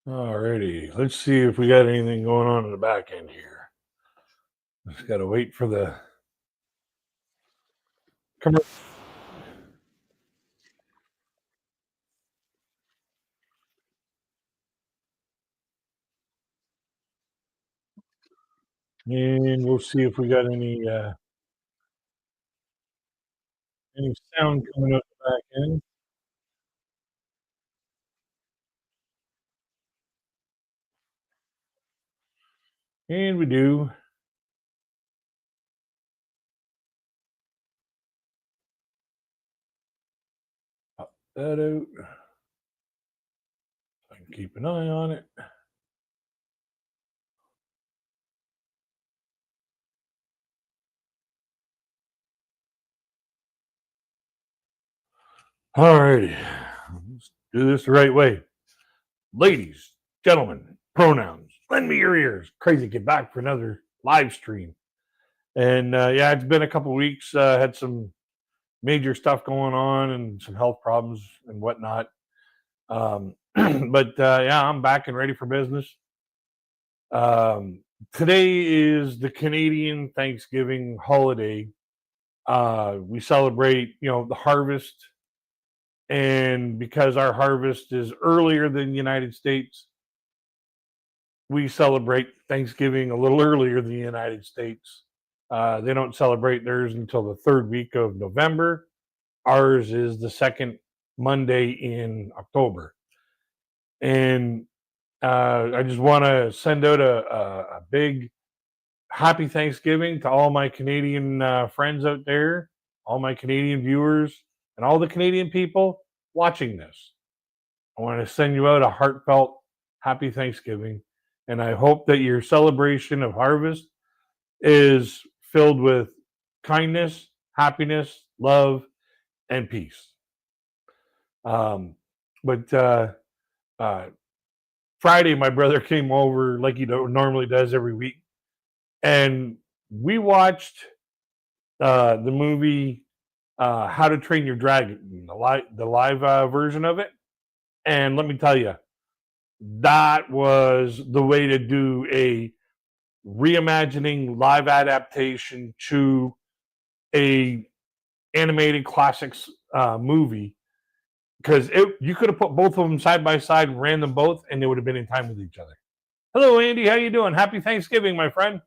Alrighty, let's see if we got anything going on in the back end here. Just got to wait for the commercial. And we'll see if we got any sound coming up the back end. And we do. Pop that out. I can keep an eye on it. Alrighty, let's do this the right way. Ladies, gentlemen, pronouns, lend me your ears. Crazy Get back for another live stream. And yeah, it's been a couple weeks. Had some major stuff going on and some health problems and whatnot. But yeah, I'm back and ready for business. Today is the Canadian Thanksgiving holiday. We celebrate, the harvest, and because our harvest is earlier than the United States, we celebrate Thanksgiving a little earlier than the United States. They don't celebrate theirs until the third week of November. Ours is the second Monday in October. And I just want to send out a big happy Thanksgiving to all my Canadian friends out there, all my Canadian viewers, and all the Canadian people watching this. I want to send you out a heartfelt happy Thanksgiving. And I hope that your celebration of harvest is filled with kindness, happiness, love, and peace. But Friday, my brother came over like he normally does every week, and we watched the movie How to Train Your Dragon, the live version of it. And let me tell you, that was the way to do a reimagining live adaptation to a animated classics movie, because you could have put both of them side by side and ran them both, and they would have been in time with each other. Hello, Andy. How you doing? Happy Thanksgiving, my friend.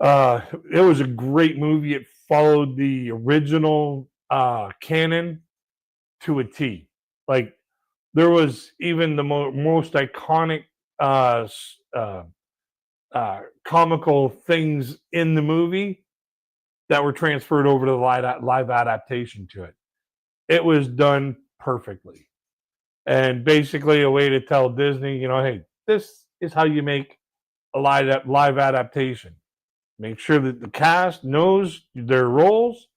It was a great movie. It followed the original canon to a T. Like, there was even the most iconic comical things in the movie that were transferred over to the live adaptation to it. It was done perfectly. And basically a way to tell Disney, hey, this is how you make a live adaptation. Make sure that the cast knows their roles,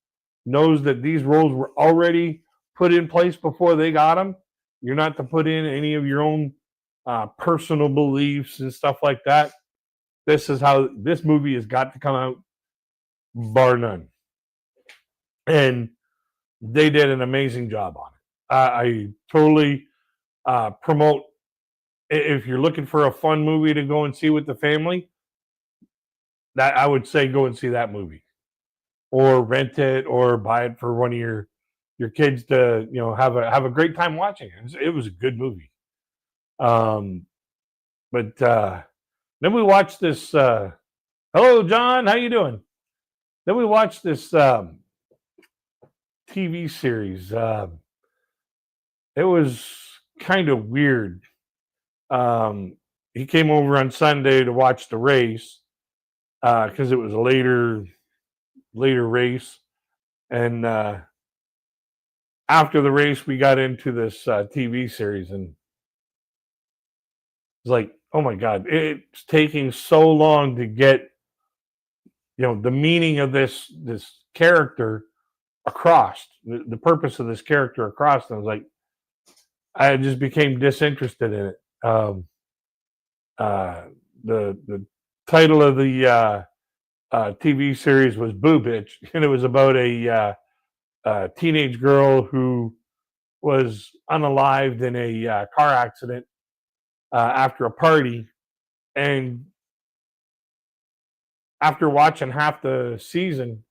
knows that these roles were already put in place before they got them. You're not to put in any of your own personal beliefs and stuff like that. This is how this movie has got to come out, bar none. And they did an amazing job on it. I totally promote, if you're looking for a fun movie to go and see with the family, that I would say go and see that movie, or rent it, or buy it for one of your kids to have a great time watching it. It was a good movie. But then we watched this. Hello, John. How you doing? Then we watched this TV series. It was kind of weird. He came over on Sunday to watch the race because it was a later race, and after the race, we got into this TV series, and it's like, oh my god, it's taking so long to get the meaning of this character across, the purpose of this character across. And I was like, I just became disinterested in it. The title of the TV series was Boo Bitch, and it was about a teenage girl who was unalived in a car accident after a party, and after watching half the season,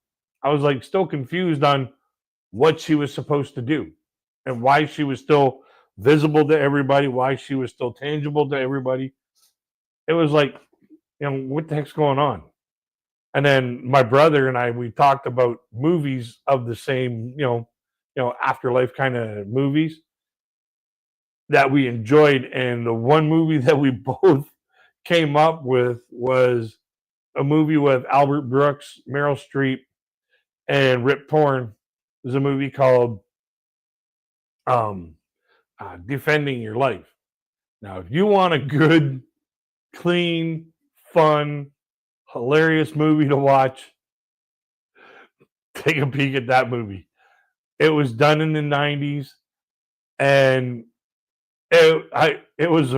I was like still confused on what she was supposed to do and why she was still visible to everybody, why she was still tangible to everybody. It was like, what the heck's going on? And then my brother and I, we talked about movies of the same, afterlife kind of movies that we enjoyed. And the one movie that we both came up with was a movie with Albert Brooks, Meryl Streep, and Rip Torn. It was a movie called um, Defending Your Life. Now, if you want a good, clean, fun, hilarious movie to watch, take a peek at that movie. It was done in the '90s, and it was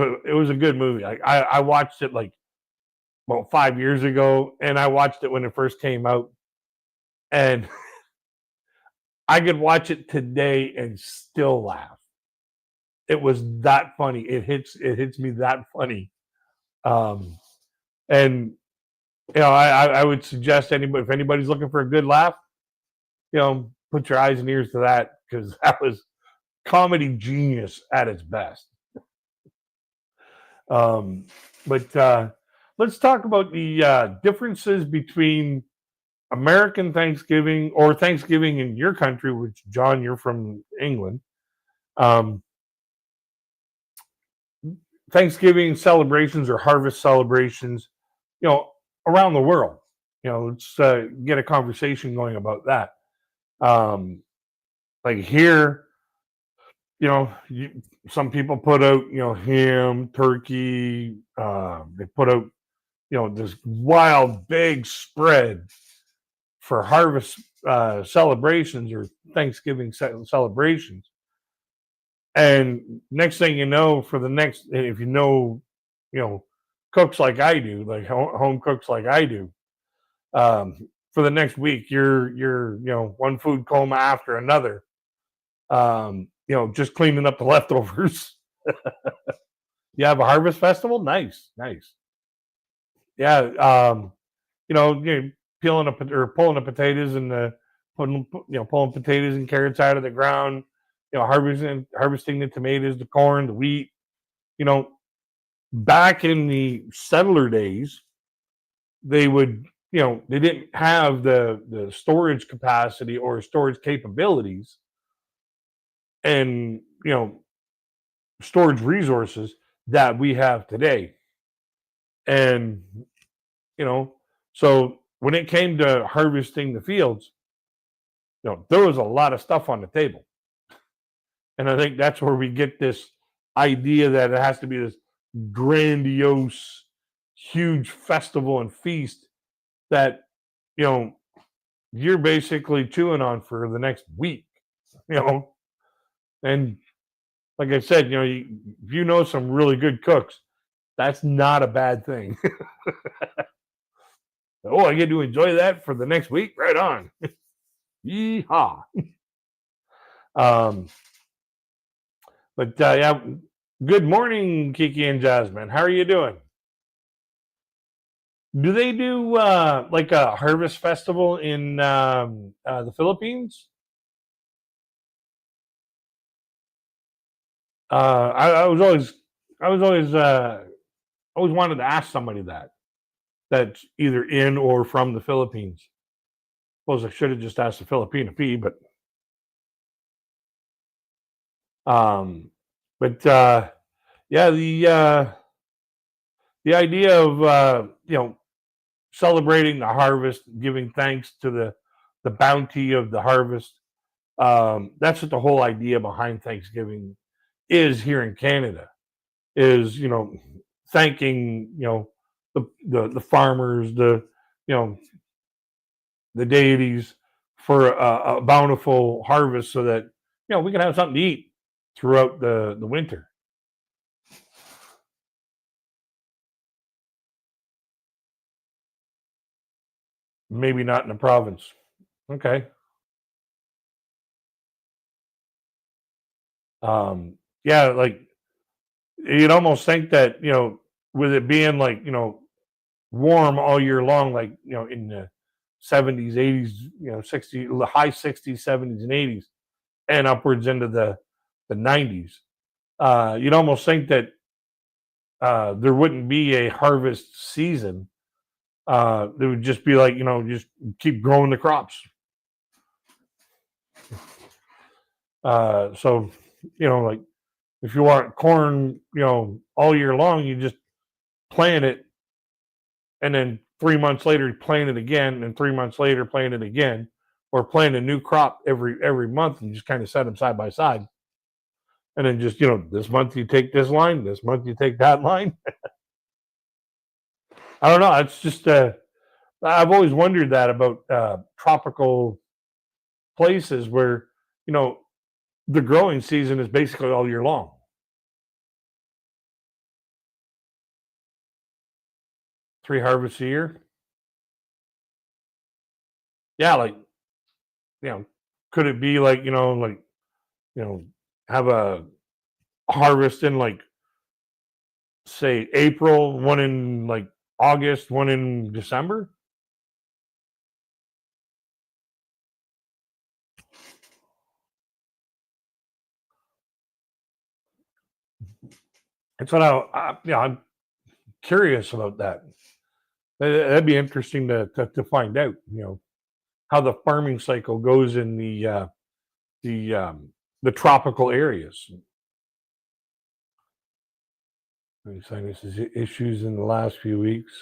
a good movie. I watched it like about 5 years ago, and I watched it when it first came out, and I could watch it today and still laugh. It was that funny. It hits me that funny. Um, and I would suggest anybody, if anybody's looking for a good laugh, put your eyes and ears to that, because that was comedy genius at its best. Um, but let's talk about the differences between American Thanksgiving or Thanksgiving in your country, which, John, you're from England. Um, Thanksgiving celebrations or harvest celebrations, around the world. Let's get a conversation going about that. Um, like here, some people put out, ham, turkey. They put out, this wild big spread for harvest celebrations or Thanksgiving celebrations. And next thing you know, for the next, if you know, cooks like I do, like home cooks like I do, for the next week, you're one food coma after another. Just cleaning up the leftovers. You have a harvest festival? Nice, nice. Yeah, peeling or pulling the potatoes and pulling potatoes and carrots out of the ground. Harvesting the tomatoes, the corn, the wheat. You know, back in the settler days, they would, they didn't have the storage capacity or storage capabilities and storage resources that we have today. And you know, so when it came to harvesting the fields, there was a lot of stuff on the table. And I think that's where we get this idea that it has to be this grandiose, huge festival and feast that, you know, you're basically chewing on for the next week, you know. And like I said, if you know some really good cooks, that's not a bad thing. Oh, I get to enjoy that for the next week. Right on. Yeehaw. Um, but yeah, good morning, Kiki and Jasmine. How are you doing? Do they do like a harvest festival in the Philippines? I was always always wanted to ask somebody that's either in or from the Philippines. Suppose I should have just asked the Filipina P, um, but yeah, the idea of celebrating the harvest, giving thanks to the bounty of the harvest. That's what the whole idea behind Thanksgiving is here in Canada. Is thanking the farmers, you know the deities for a bountiful harvest, so that we can have something to eat throughout the winter. Maybe not in the province. Okay. Yeah, like you'd almost think that with it being like warm all year long, like in the 70s, 80s, 60, the high 60s, 70s, and 80s, and upwards into the 90s. You'd almost think that there wouldn't be a harvest season. It would just be like just keep growing the crops. So like if you want corn, all year long, you just plant it, and then 3 months later you plant it again, and 3 months later plant it again, or plant a new crop every month, and just kind of set them side by side, and then just this month you take this line, this month you take that line. I don't know. It's just I've always wondered that about tropical places where you know the growing season is basically all year long. 3 harvests a year. Yeah, like you know, could it be like you know have a harvest in like say April, one in like August, one in December? That's what I'm curious about that. That'd be interesting to find out. How the farming cycle goes in the the tropical areas. Sinus issues in the last few weeks.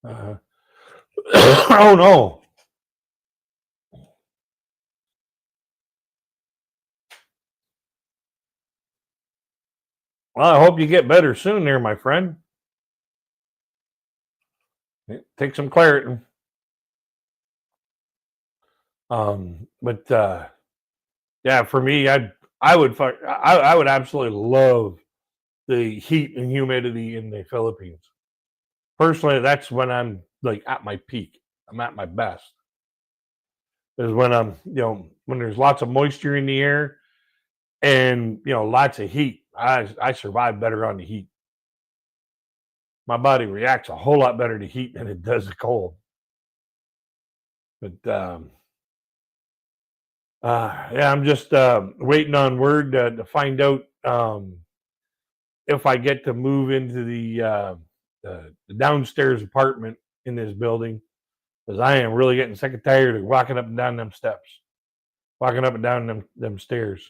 Uh, oh no! Well, I hope you get better soon, there, my friend. Take some Claritin. But yeah, for me, I would absolutely love the heat and humidity in the Philippines. Personally, that's when I'm like at my peak. I'm at my best. Is when I'm when there's lots of moisture in the air and lots of heat. I survive better on the heat. My body reacts a whole lot better to heat than it does to cold. But yeah, I'm just waiting on word to find out if I get to move into the downstairs apartment in this building, because I am really getting sick and tired of walking up and down them steps, walking up and down them stairs.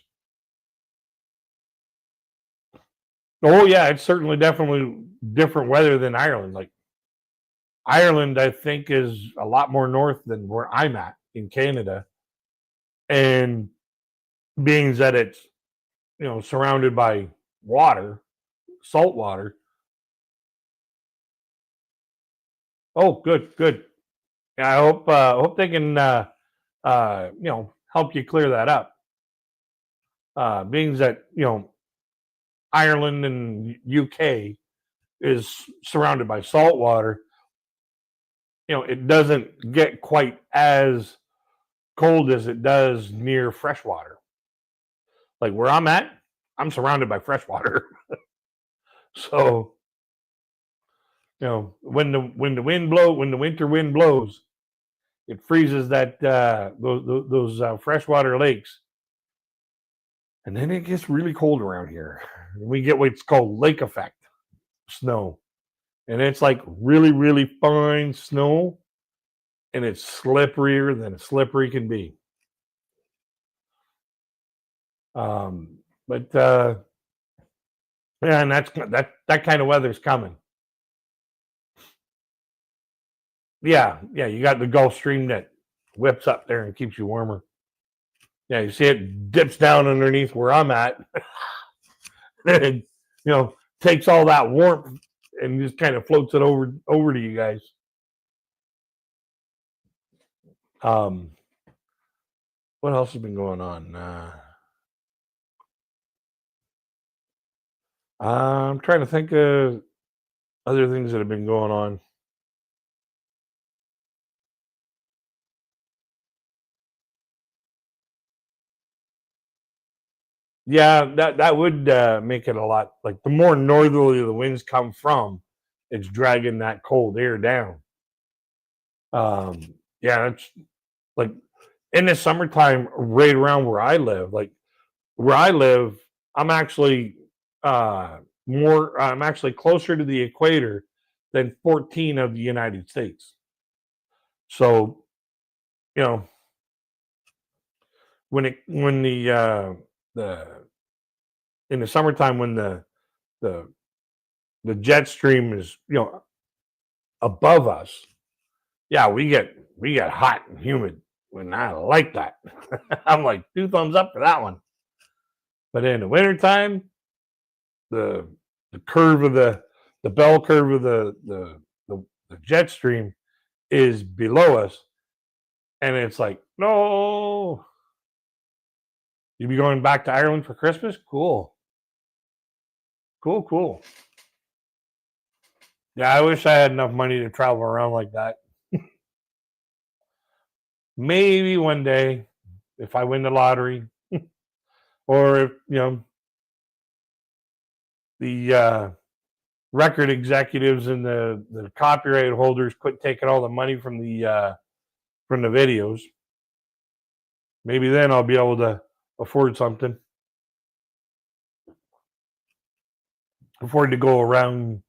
Oh yeah, it's certainly definitely different weather than Ireland. Like Ireland, I think is a lot more north than where I'm at in Canada, and being that it's surrounded by water, salt water. Oh, good, good. Yeah, I hope they can help you clear that up. Being that Ireland and UK is surrounded by salt water, it doesn't get quite as cold as it does near freshwater. Like where I'm at, I'm surrounded by freshwater. So when the winter wind blows, it freezes that those freshwater lakes, and then it gets really cold around here. We get what's called lake effect snow, and it's like really really fine snow, and it's slipperier than slippery can be. But yeah, and that kind of weather's coming. Yeah, yeah, you got the Gulf Stream that whips up there and keeps you warmer. Yeah, you see it dips down underneath where I'm at, and takes all that warmth and just kind of floats it over to you guys. Um, what else has been going on? I'm trying to think of other things that have been going on. Yeah, that would make it a lot like the more northerly the winds come from, it's dragging that cold air down. Yeah, it's like in the summertime, right around where I live, like where I live, I'm actually I'm actually closer to the equator than 14 of the United States. So, you know, when the in the summertime when the the jet stream is, above us, yeah, we get hot and humid when I like that. I'm like two thumbs up for that one. But in the wintertime, the the curve of the bell curve of the jet stream is below us, and it's like, no, you be going back to Ireland for Christmas? Cool, cool, cool. Yeah, I wish I had enough money to travel around like that. Maybe one day, if I win the lottery, or if the record executives and the copyright holders quit taking all the money from the videos. Maybe then I'll be able to afford something, afford to go around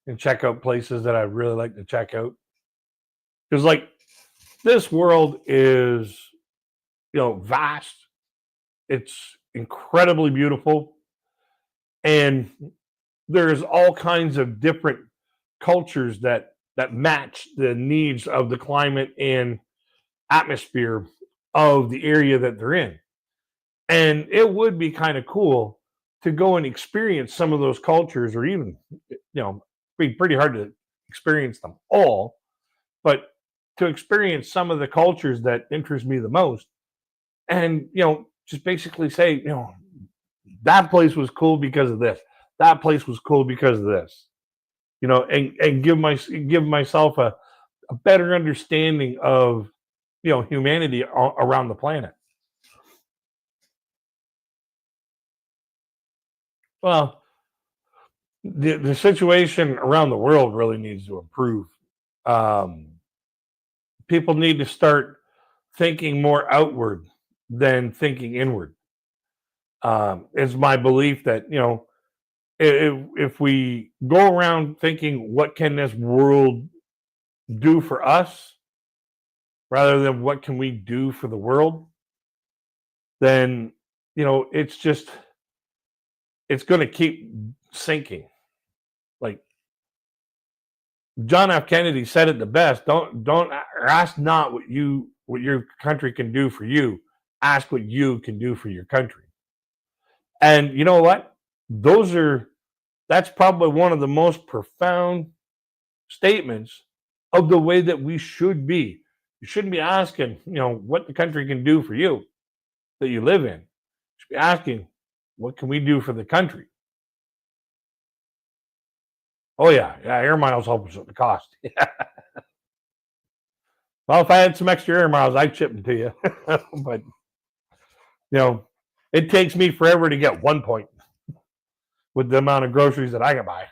and check out places that I really like to check out. Because like this world is, vast. It's incredibly beautiful, and there's all kinds of different cultures that match the needs of the climate and atmosphere of the area that they're in. And it would be kind of cool to go and experience some of those cultures, or even, be pretty hard to experience them all, but to experience some of the cultures that interest me the most. And, just basically say, that place was cool because of this. That place was cool because of this. And give myself a better understanding of, humanity around the planet. Well, the situation around the world really needs to improve. Um, People need to start thinking more outward than thinking inward. It's my belief that if we go around thinking what can this world do for us rather than what can we do for the world, then it's going to keep sinking. Like John F. Kennedy said it the best. Don't ask not what your country can do for you. Ask what you can do for your country. And you know what? That's probably one of the most profound statements of the way that we should be. You shouldn't be asking, what the country can do for you that you live in. You should be asking, what can we do for the country? Oh yeah, air miles help us with the cost. Well, if I had some extra air miles, I'd ship them to you. But it takes me forever to get 1 point with the amount of groceries that I can buy.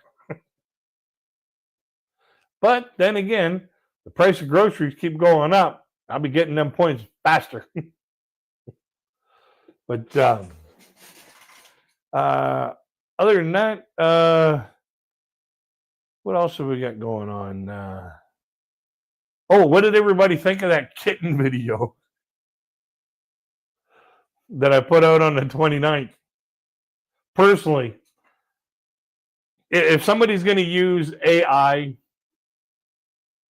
But then again, the price of groceries keep going up. I'll be getting them points faster. But uh, other than that, what else have we got going on? What did everybody think of that kitten video that I put out on the 29th? Personally, if somebody's going to use AI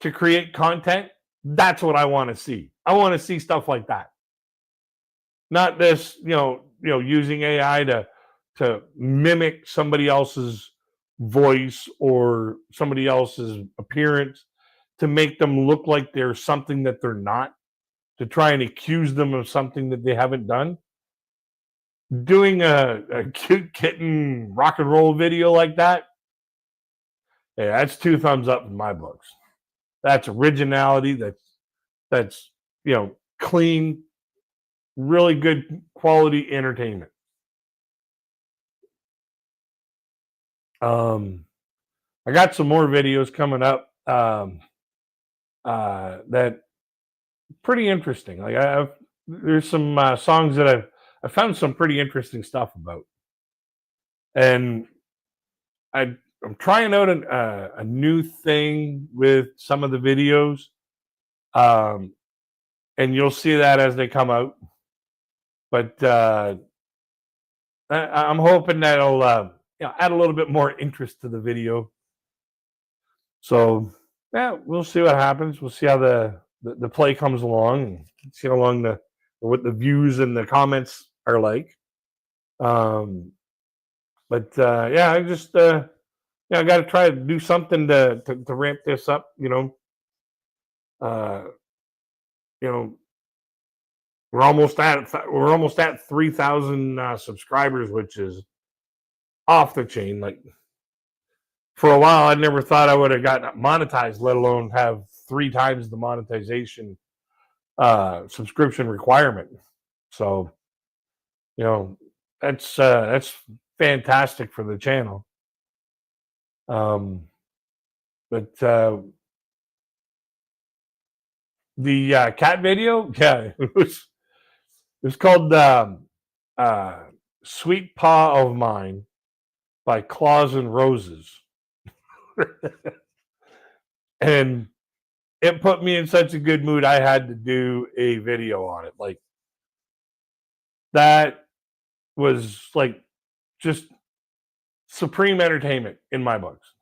to create content, that's what I want to see. I want to see stuff like that. Not this, using AI to mimic somebody else's voice or somebody else's appearance to make them look like they're something that they're not, to try and accuse them of something that they haven't done. Doing a cute kitten rock and roll video like that, yeah, that's two thumbs up in my books. That's originality. That's clean, really good quality entertainment. I got some more videos coming up that pretty interesting. Like there's some songs that I found some pretty interesting stuff about, and I'm trying out a new thing with some of the videos, and you'll see that as they come out. But I'm hoping that'll add a little bit more interest to the video. So yeah, we'll see what happens. We'll see how the play comes along, and see how long what the views and the comments are like. But yeah, I just I got to try to do something to ramp this up. Uh, you know, we're almost at 3,000 subscribers, which is off the chain. Like, for a while, I never thought I would have gotten monetized, let alone have 3 times the monetization subscription requirement. So, that's fantastic for the channel. But the cat video, yeah, it was called "Sweet Paw of Mine" by Claws and Roses. And it put me in such a good mood, I had to do a video on it. Like, that was like just supreme entertainment in my books.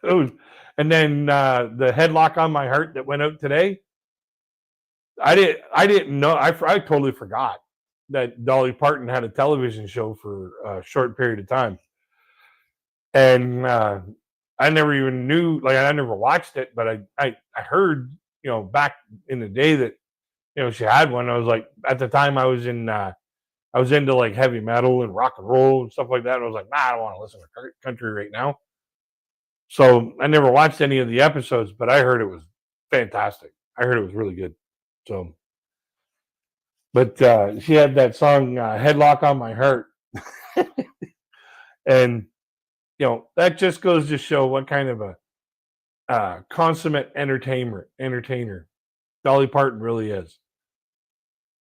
And then the Headlock on My Heart that went out today, I didn't know. I totally forgot that Dolly Parton had a television show for a short period of time. And I never even knew, like, I never watched it, but I heard, back in the day that, she had one. I was like, at the time I was into like heavy metal and rock and roll and stuff like that. And I was like, I don't want to listen to country right now. So I never watched any of the episodes, but I heard it was fantastic. I heard it was really good. So, but she had that song, Headlock on My Heart. And, that just goes to show what kind of a consummate entertainer Dolly Parton really is.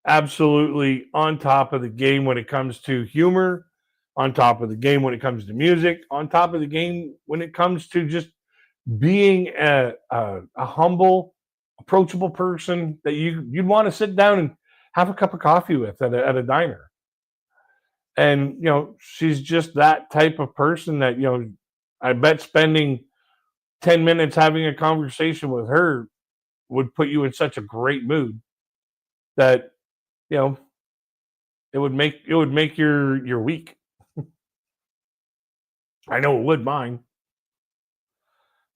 Absolutely on top of the game when it comes to humor, on top of the game when it comes to music, on top of the game when it comes to just being a humble, approachable person that you'd want to sit down and have a cup of coffee with at a diner. And, she's just that type of person that, I bet spending 10 minutes having a conversation with her would put you in such a great mood that, it would make your week. I know it would mine.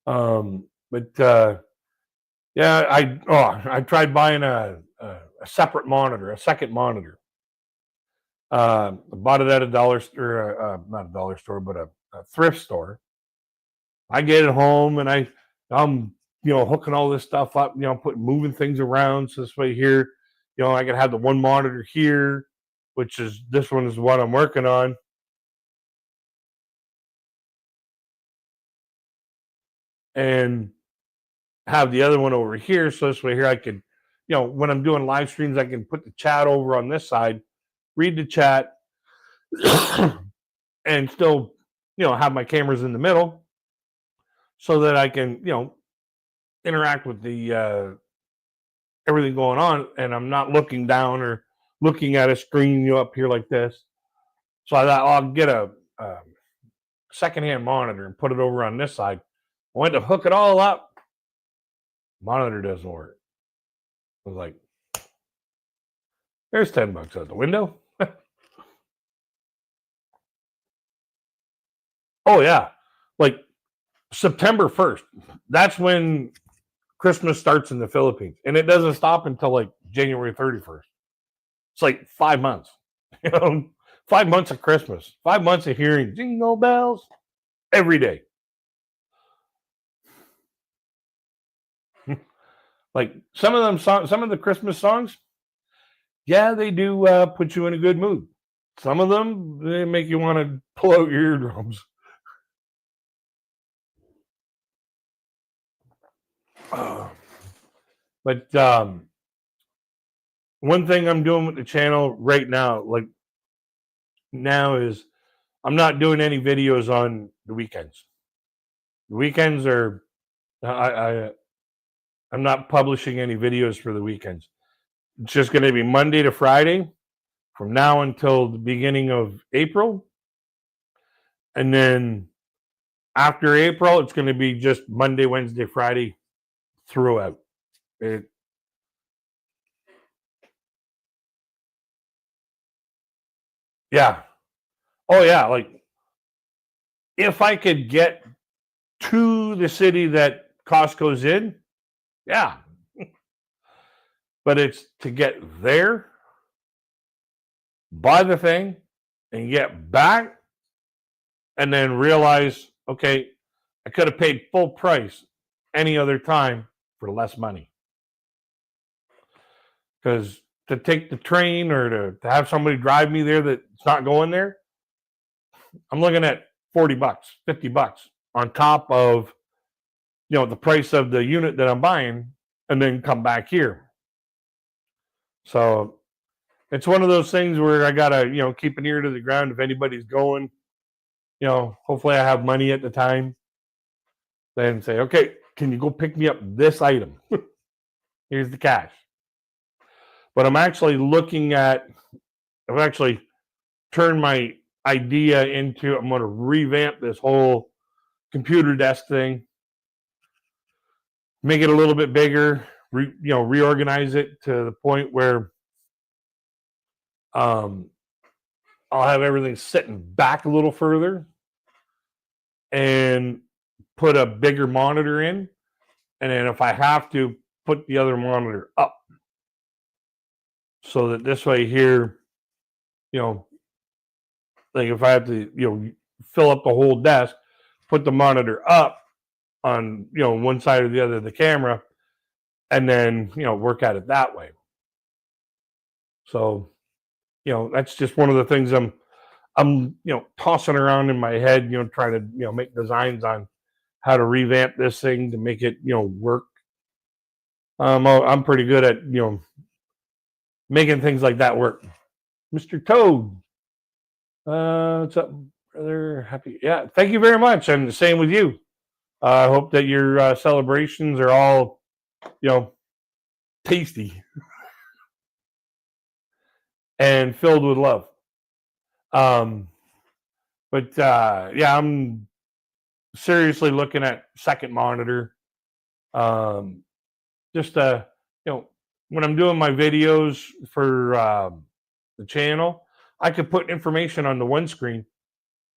But yeah, I tried buying a separate monitor, a second monitor. I bought it at a dollar store, not a dollar store, but a thrift store. I get it home and I'm hooking all this stuff up, moving things around. So this way here, I can have the one monitor here, which is this one is what I'm working on. And have the other one over here. So this way here I could, when I'm doing live streams, I can put the chat over on this side, read the chat, and still, have my cameras in the middle so that I can, interact with the everything going on, and I'm not looking down or looking at a screen, up here like this. So I'll get a secondhand monitor and put it over on this side. I went to hook it all up. Monitor doesn't work. I was like, there's $10 out the window. Oh yeah, like September 1st. That's when Christmas starts in the Philippines, and it doesn't stop until like January 31st. It's like 5 months. 5 months of Christmas, 5 months of hearing jingle bells every day. Like some of the Christmas songs, yeah, they do put you in a good mood. Some of them, they make you want to pull out your eardrums. But one thing I'm doing with the channel right now, like now, is I'm not doing any videos on the weekends. The weekends are I'm not publishing any videos for the weekends. It's just going to be Monday to Friday from now until the beginning of April. And then after April, it's going to be just Monday, Wednesday, Friday throughout. Yeah. Oh, yeah. Like, if I could get to the city that Costco's in, yeah. But it's to get there, buy the thing, and get back, and then realize, okay, I could have paid full price any other time for less money. Because to take the train or to have somebody drive me there that's not going there, I'm looking at $40, $50 on top of, the price of the unit that I'm buying, and then come back here. So it's one of those things where I gotta, keep an ear to the ground if anybody's going. Hopefully I have money at the time. Then say, okay, can you go pick me up this item? Here's the cash. But I've actually turned my idea into, I'm going to revamp this whole computer desk thing, make it a little bit bigger, reorganize it to the point where I'll have everything sitting back a little further and put a bigger monitor in. And then if I have to, put the other monitor up. So that this way here, like if I have to, fill up the whole desk, put the monitor up on, one side or the other of the camera, and then, work at it that way. So, that's just one of the things I'm tossing around in my head, trying to, make designs on how to revamp this thing to make it, work. I'm pretty good at, making things like that work. Mr. Toad. What's up, brother? Happy. Yeah. Thank you very much. And the same with you. I hope that your celebrations are all, tasty and filled with love. But yeah, I'm seriously looking at second monitor. Just when I'm doing my videos for the channel, I could put information on the one screen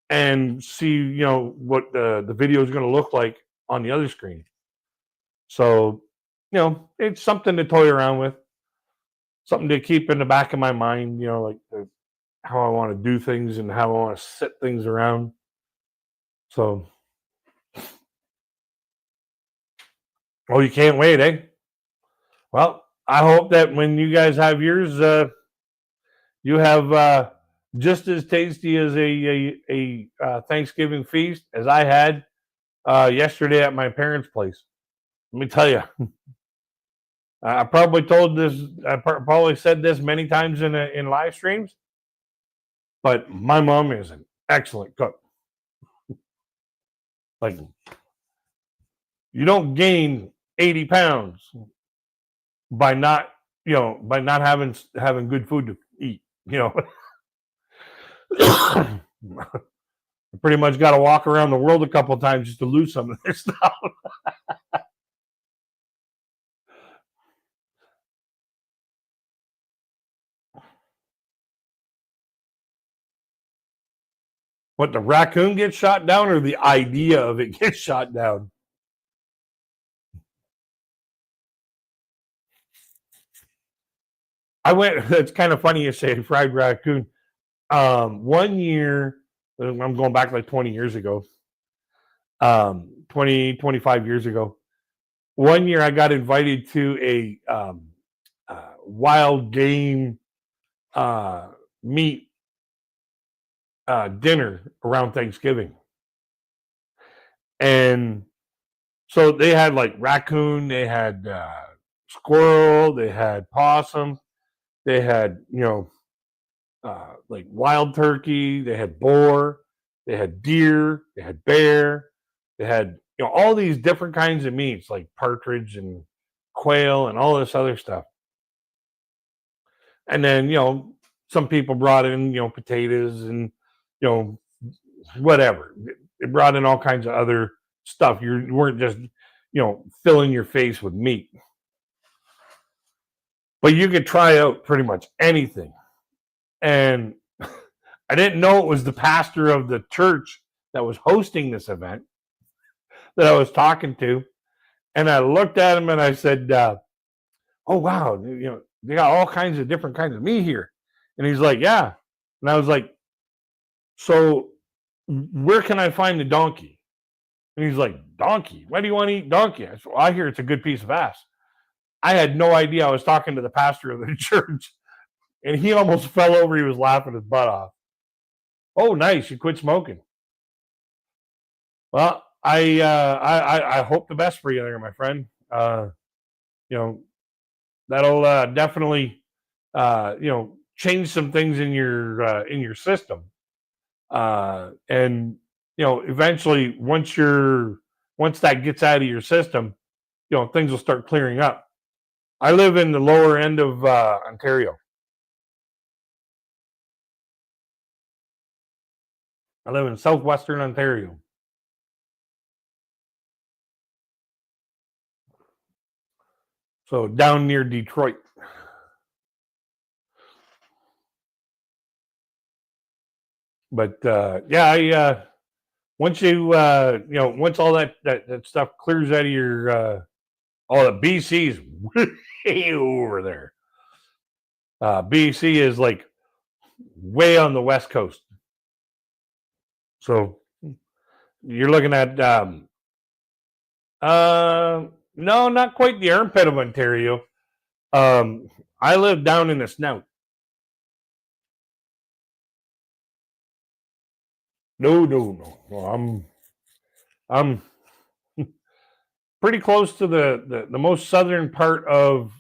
and see, what the video is going to look like on the other screen. So, it's something to toy around with, something to keep in the back of my mind, like how I want to do things and how I want to set things around. So, oh, you can't wait, eh? Well, I hope that when you guys have yours, you have just as tasty as a Thanksgiving feast as I had yesterday at my parents' place. Let me tell you, I probably told this. I probably said this many times in live streams, but my mom is an excellent cook. Like, you don't gain 80 pounds by not having good food to eat. I pretty much got to walk around the world a couple of times just to lose some of this stuff. What, the raccoon gets shot down, or the idea of it gets shot down? It's kind of funny you say fried raccoon. One year, I'm going back like 20 years ago, 25 years ago. One year I got invited to a wild game meat dinner around Thanksgiving. And So they had like raccoon, they had squirrel, they had possum, they had like wild turkey, they had boar, they had deer, they had bear, they had all these different kinds of meats like partridge and quail and all this other stuff. And then some people brought in potatoes and you know whatever. They brought in all kinds of other stuff. You weren't just filling your face with meat, but you could try out pretty much anything. And I didn't know it was the pastor of the church that was hosting this event that I was talking to. And I looked at him and I said, "Oh wow, they got all kinds of different kinds of meat here." And he's like, "Yeah." And I was like, "So where can I find the donkey?" And he's like, "Donkey? Why do you want to eat donkey?" I said, "Well, I hear it's a good piece of ass." I had no idea I was talking to the pastor of the church, and he almost fell over. He was laughing his butt off. "Oh, nice! You quit smoking." Well, I hope the best for you there, my friend. You know that'll definitely change some things in your system, and eventually once that gets out of your system, things will start clearing up. I live in the lower end of Ontario. I live in southwestern Ontario, so down near Detroit. But yeah, I once once all that stuff clears out of your all the BC's way over there. BC is like way on the west coast, so you're looking at no, not quite the armpit of Ontario. Um, I live down in the snout. No, no, no. No, I'm pretty close to the most southern part of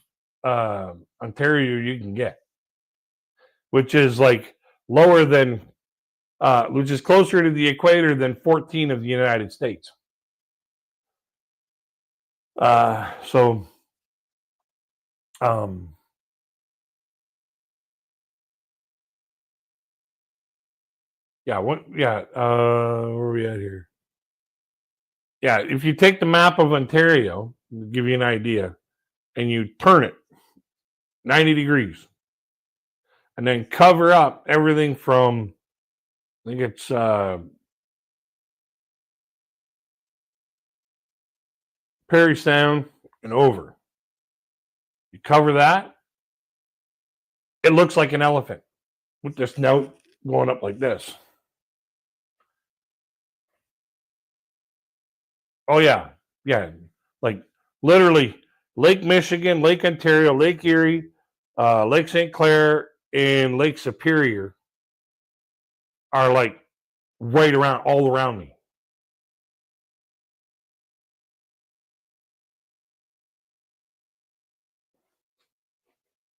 Ontario you can get, which is like lower than which is closer to the equator than 14 of the United States. So um, yeah, what? Yeah, where are we at here? Yeah, if you take the map of Ontario, to give you an idea, and you turn it 90 degrees, and then cover up everything from I think it's Parry Sound and over. You cover that, it looks like an elephant with the snout going up like this. Oh yeah, yeah, like literally Lake Michigan, Lake Ontario, Lake Erie, Lake St. Clair, and Lake Superior are like right around all around me.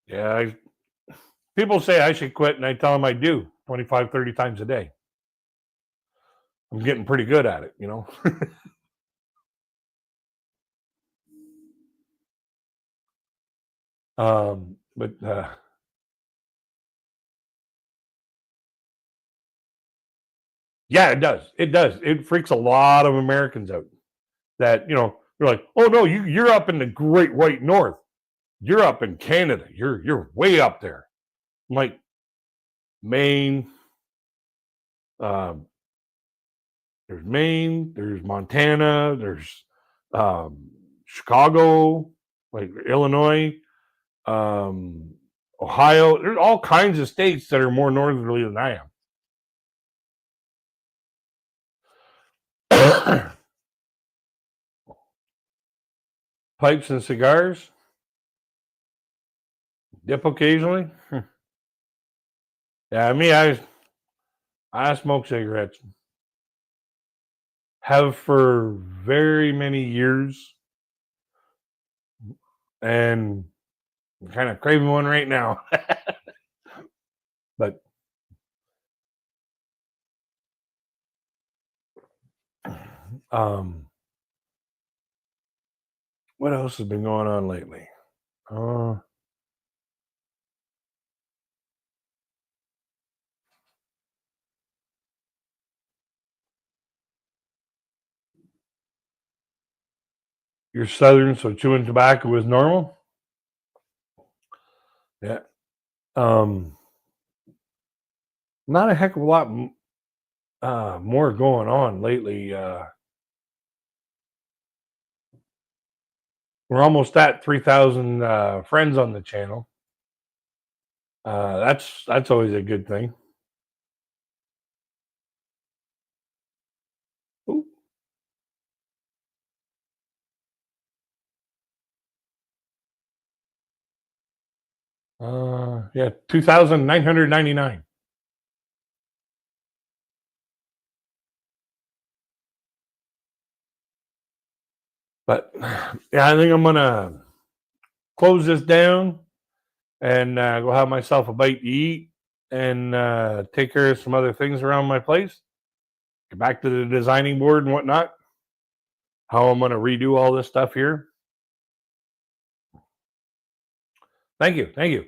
Yeah, people say I should quit, and I tell them I do 25, 30 times a day. I'm getting pretty good at it. But yeah, it does. It does. It freaks a lot of Americans out that they're like, oh no, you're up in the Great White North. You're up in Canada. You're way up there. I'm like Maine. Um, there's Maine. There's Montana. There's um, Chicago, like Illinois, um, Ohio. There's all kinds of states that are more northerly than I am. Pipes and cigars. Dip occasionally. Yeah, I mean, I smoke cigarettes. have for very many years, and I'm kind of craving one right now. But um, what else has been going on lately? Uh, you're Southern, so chewing tobacco is normal. Yeah. Um, Not a heck of a lot more going on lately. We're almost at 3,000 friends on the channel. That's always a good thing. Ooh. Yeah, 2,999. But yeah, I think I'm gonna close this down and go have myself a bite to eat and take care of some other things around my place. Get back to the designing board and whatnot. How I'm gonna redo all this stuff here. Thank you, thank you.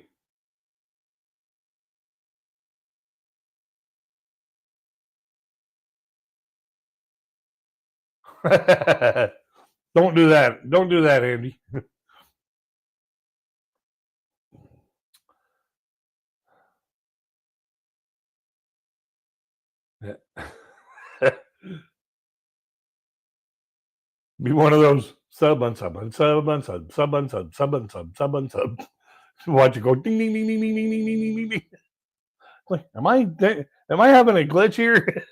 Don't do that. Don't do that, Andy. Be one of those sub unsub unsub unsub sub unsub sub unsub sub unsub. Watch it go ding ding ding ding ding ding ding ding ding ding. Like, am I having a glitch here?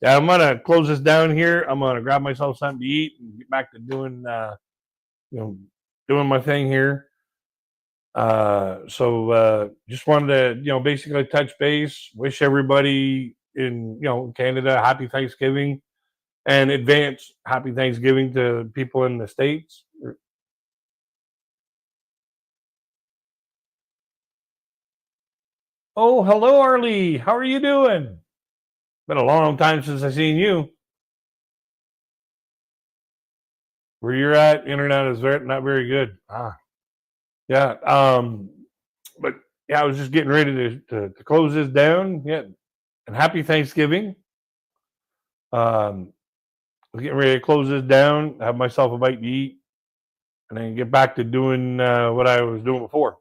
Yeah, I'm gonna close this down here. I'm gonna grab myself something to eat and get back to doing you know doing my thing here. So just wanted to basically touch base. Wish everybody in Canada happy Thanksgiving and advance happy Thanksgiving to people in the States. Oh, hello, Arlie. How are you doing? Been a long time since I seen you. Where you're at, internet is not very good. Yeah. But yeah, I was just getting ready to close this down. Yeah, and happy Thanksgiving. I'm getting ready to close this down, have myself a bite to eat, and then get back to doing what I was doing before.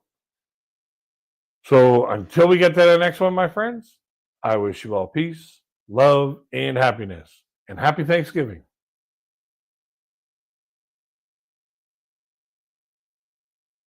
So until we get to the next one, my friends, I wish you all peace, love, and happiness. And happy Thanksgiving.